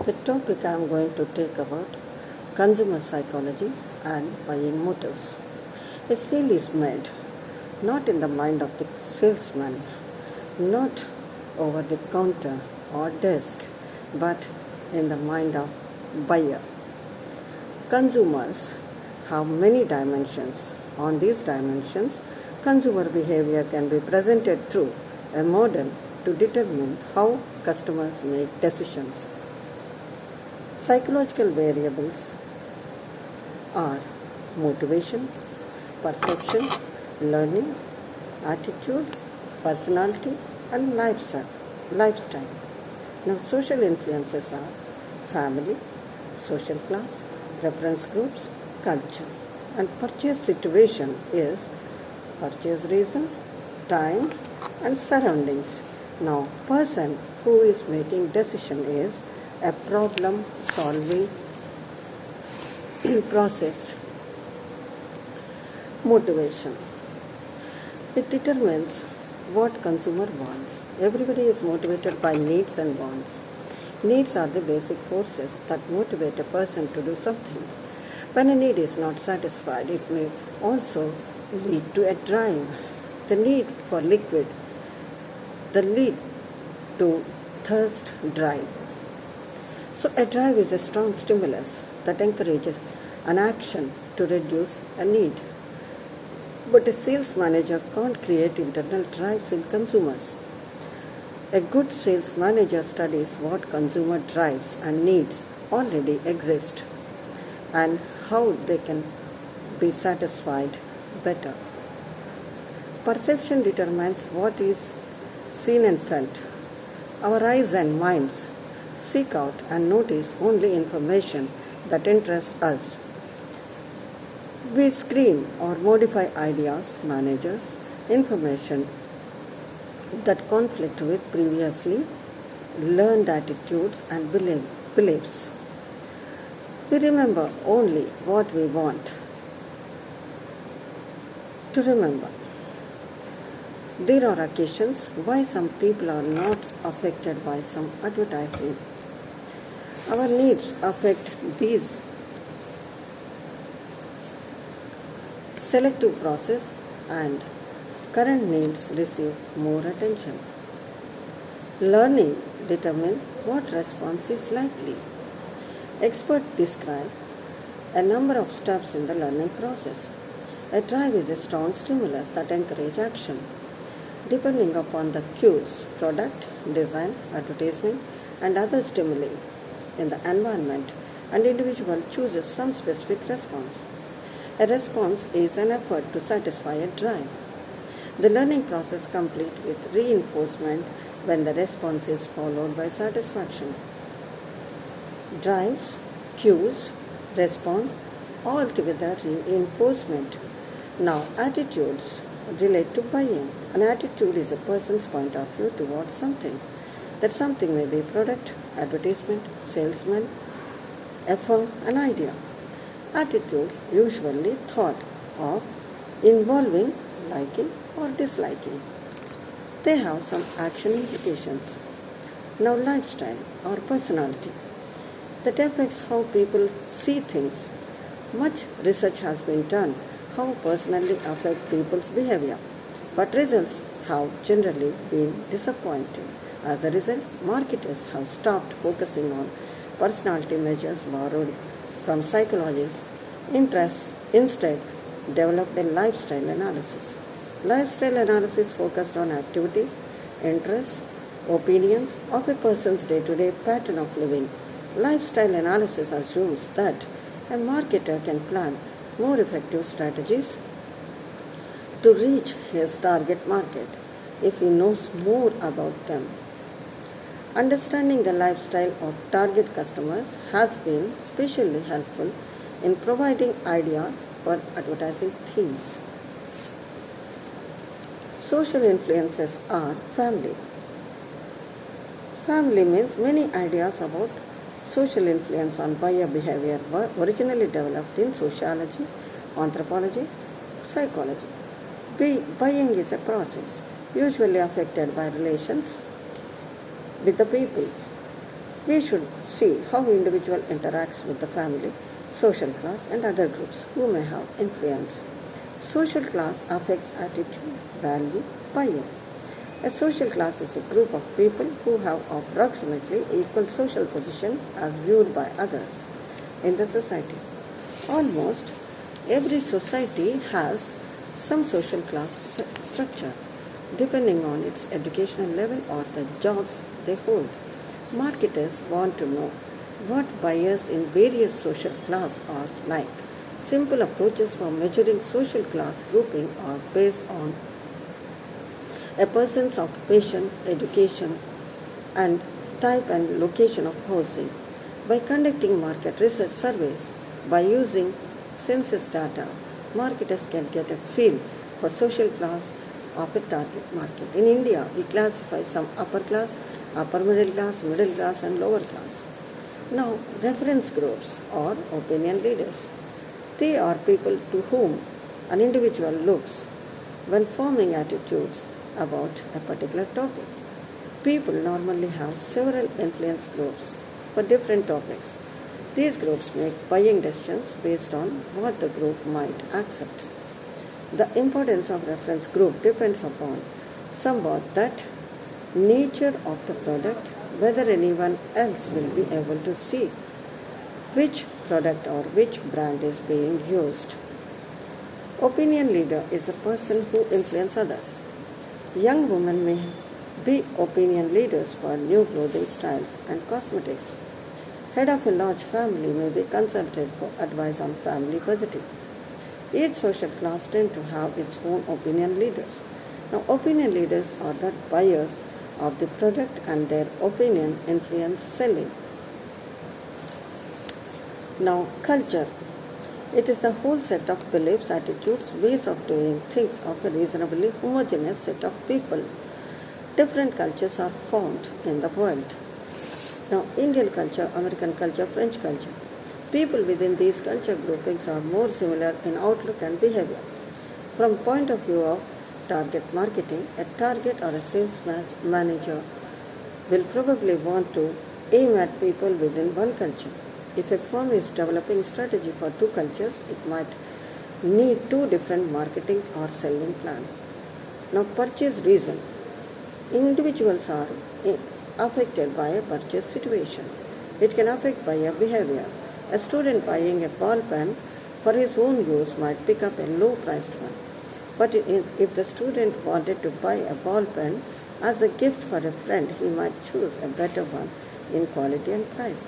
The topic I am going to take about consumer psychology and buying motives. A sale is made not in the mind of the salesman, not over the counter or desk, but in the mind of buyer. Consumers have many dimensions. On these dimensions, consumer behavior can be presented through a model to determine how customers make decisions. Psychological variables are motivation, perception, learning, attitude, personality, and lifestyle. Now, social influences are family, social class, reference groups, culture, and purchase situation is purchase reason, time, and surroundings. Now, person who is making decision is a problem solving process. Motivation. It determines what consumer wants. Everybody is motivated by needs and wants. Needs are the basic forces that motivate a person to do something. When a need is not satisfied, it may also lead to a drive. The need for liquid, the lead to thirst drive. So a drive is a strong stimulus that encourages an action to reduce a need. But a sales manager can't create internal drives in consumers. A good sales manager studies what consumer drives and needs already exist and how they can be satisfied better. Perception determines what is seen and felt. Our eyes and minds seek out and notice only information that interests us. We screen or modify ideas, managers, information that conflict with previously learned attitudes and beliefs. We remember only what we want to remember. There are occasions why some people are not affected by some advertising. Our needs affect these. Selective process and current needs receive more attention. Learning determines what response is likely. Experts describe a number of steps in the learning process. A drive is a strong stimulus that encourages action. Depending upon the cues, product, design, advertisement, and other stimuli in the environment, an individual chooses some specific response. A response is an effort to satisfy a drive. The learning process completes with reinforcement when the response is followed by satisfaction. Drives, cues, response, all together reinforcement. Now, attitudes relate to buying. An attitude is a person's point of view towards something. That something may be a product, advertisement, salesman, a firm, an idea. Attitudes usually thought of involving liking or disliking. They have some action implications. Now, lifestyle or personality that affects how people see things. Much research has been done how personally affect people's behavior, but results have generally been disappointing. As a result, marketers have stopped focusing on personality measures borrowed from psychologists. Instead, developed a lifestyle analysis. Lifestyle analysis focused on activities, interests, opinions of a person's day-to-day pattern of living. Lifestyle analysis assumes that a marketer can plan more effective strategies to reach his target market if he knows more about them. Understanding the lifestyle of target customers has been especially helpful in providing ideas for advertising themes. Social influences are family. Family means many ideas about social influence on buyer behavior were originally developed in sociology, anthropology, psychology. Buying is a process usually affected by relations with the people. We should see how individual interacts with the family, social class, and other groups who may have influence. Social class affects attitude, value, buying. A social class is a group of people who have approximately equal social position as viewed by others in the society. Almost every society has some social class structure depending on its educational level or the jobs they hold. Marketers want to know what buyers in various social class are like. Simple approaches for measuring social class grouping are based on a person's occupation, education, and type and location of housing. By conducting market research surveys, by using census data, marketers can get a feel for social class of a target market. In India, we classify some upper class, upper middle class, and lower class. Now, reference groups or opinion leaders. They are people to whom an individual looks when forming attitudes about a particular topic. People normally have several influence groups for different topics. These groups make buying decisions based on what the group might accept. The importance of reference group depends upon somewhat that nature of the product, whether anyone else will be able to see which product or which brand is being used. Opinion leader is a person who influences others. Young women may be opinion leaders for new clothing styles and cosmetics. Head of a large family may be consulted for advice on family budgeting. Each social class tends to have its own opinion leaders. Now, opinion leaders are the buyers of the product and their opinion influence selling. Now, culture. It is the whole set of beliefs, attitudes, ways of doing things of a reasonably homogeneous set of people. Different cultures are found in the world. Now, Indian culture, American culture, French culture. People within these culture groupings are more similar in outlook and behavior. From point of view of target marketing, a target or a sales manager will probably want to aim at people within one culture. If a firm is developing strategy for two cultures, it might need two different marketing or selling plans. Now, purchase reason. Individuals are affected by a purchase situation. It can affect buyer behavior. A student buying a ball pen for his own use might pick up a low-priced one. But if the student wanted to buy a ball pen as a gift for a friend, he might choose a better one in quality and price.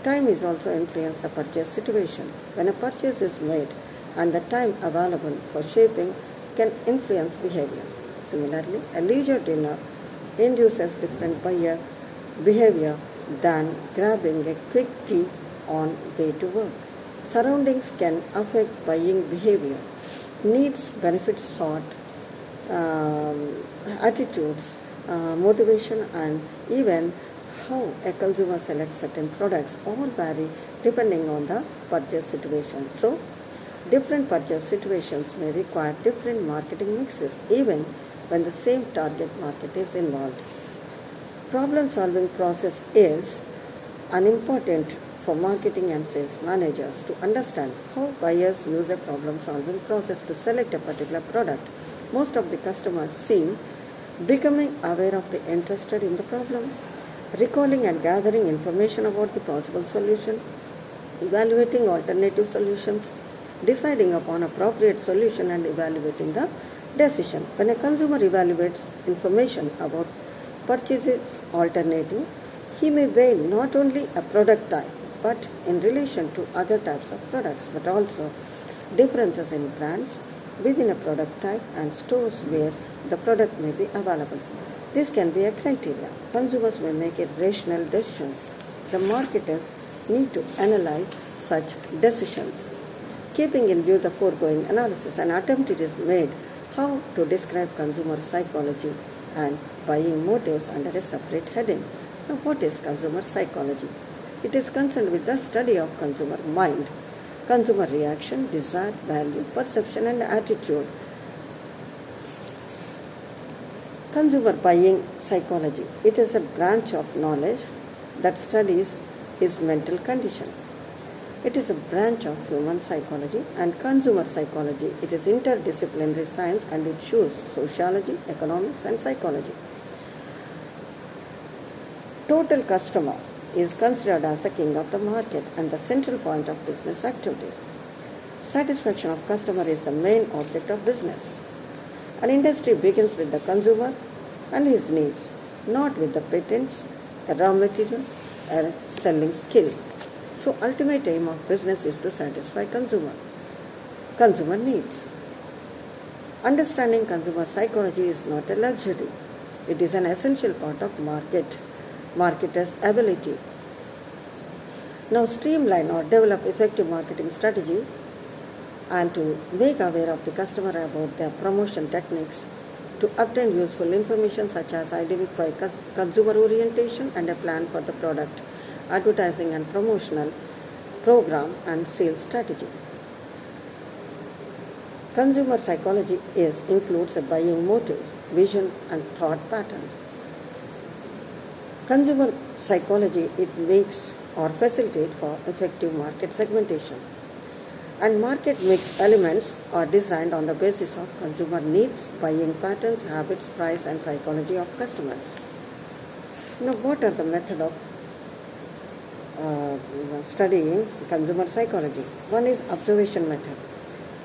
Time is also influenced the purchase situation. When a purchase is made and the time available for shipping can influence behavior. Similarly, a leisure dinner induces different buyer behavior than grabbing a quick tea on way to work. Surroundings can affect buying behavior. Needs, benefits sought, attitudes, motivation, and even how a consumer selects certain products all vary depending on the purchase situation. So, different purchase situations may require different marketing mixes even when the same target market is involved. Problem solving process is unimportant for marketing and sales managers to understand how buyers use a problem solving process to select a particular product. Most of the customers seem becoming aware of the interested in the problem, recalling and gathering information about the possible solution, evaluating alternative solutions, deciding upon appropriate solution and evaluating the decision. When a consumer evaluates information about purchases alternative, he may weigh not only a product type but in relation to other types of products, but also differences in brands within a product type and stores where the product may be available. This can be a criteria. Consumers may make rational decisions. The marketers need to analyze such decisions. Keeping in view the foregoing analysis, an attempt is made how to describe consumer psychology and buying motives under a separate heading. Now, what is consumer psychology? It is concerned with the study of consumer mind, consumer reaction, desire, value, perception, and attitude. Consumer buying psychology. It is a branch of knowledge that studies his mental condition. It is a branch of human psychology and consumer psychology. It is interdisciplinary science and it shows sociology, economics and psychology. Total customer is considered as the king of the market and the central point of business activities. Satisfaction of customer is the main object of business. An industry begins with the consumer and his needs, not with the patents, a raw material, or a selling skill. So ultimate aim of business is to satisfy consumer needs. Understanding consumer psychology is not a luxury. It is an essential part of marketer's ability. Now streamline or develop effective marketing strategy and to make aware of the customer about their promotion techniques, to obtain useful information such as identify consumer orientation and a plan for the product, advertising and promotional program and sales strategy. Consumer psychology includes a buying motive, vision and thought pattern. Consumer psychology, it makes or facilitate for effective market segmentation. And market mix elements are designed on the basis of consumer needs, buying patterns, habits, price and psychology of customers. Now what are the method of studying consumer psychology? One is observation method.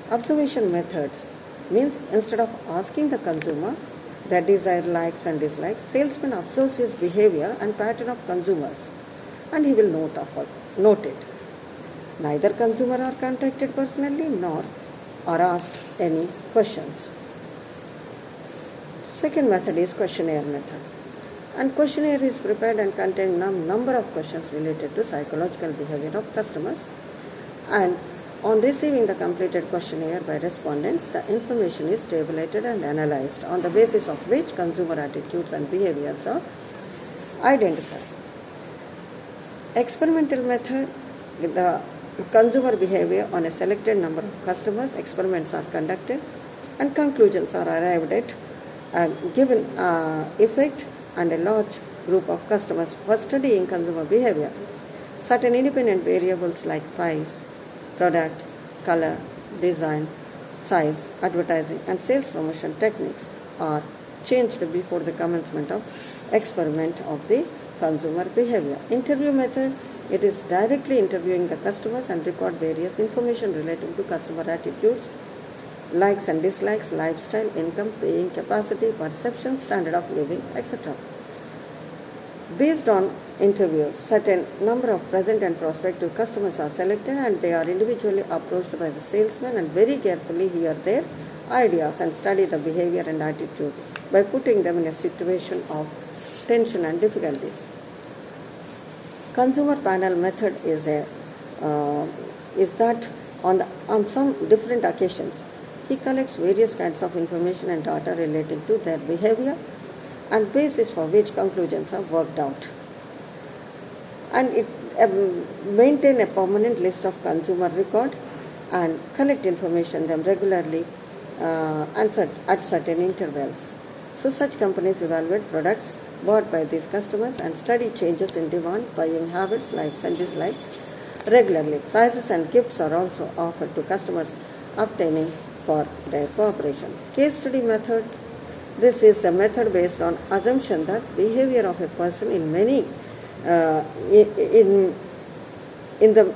Observation methods means instead of asking the consumer their desired likes and dislikes, salesman observes his behavior and pattern of consumers and he will note it. Neither consumer are contacted personally nor are asked any questions. Second method is questionnaire method. And questionnaire is prepared and contains a number of questions related to psychological behavior of customers. And on receiving the completed questionnaire by respondents, the information is tabulated and analyzed, on the basis of which consumer attitudes and behaviors are identified. Experimental method, with the consumer behavior on a selected number of customers, experiments are conducted and conclusions are arrived at given effect and a large group of customers. For studying consumer behavior, certain independent variables like price, product, color, design, size, advertising and sales promotion techniques are changed before the commencement of experiment of the consumer behavior. Interview method, it is directly interviewing the customers and record various information relating to customer attitudes, likes and dislikes, lifestyle, income, paying capacity, perception, standard of living, etc. Based on interviews, certain number of present and prospective customers are selected and they are individually approached by the salesman and very carefully hear their ideas and study the behavior and attitude by putting them in a situation of tension and difficulties. Consumer panel method is that on some different occasions he collects various kinds of information and data relating to their behavior and basis for which conclusions are worked out. And it maintain a permanent list of consumer record and collect information them regularly and at certain intervals. So such companies evaluate products bought by these customers and study changes in demand, buying habits, likes and dislikes regularly. Prizes and gifts are also offered to customers obtaining for their cooperation. Case study method. This is a method based on assumption that behavior of a person in the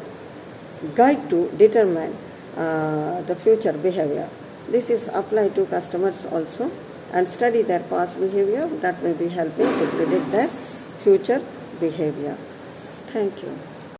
guide to determine the future behavior. This is applied to customers also, and study their past behavior that may be helping to predict their future behavior. Thank you.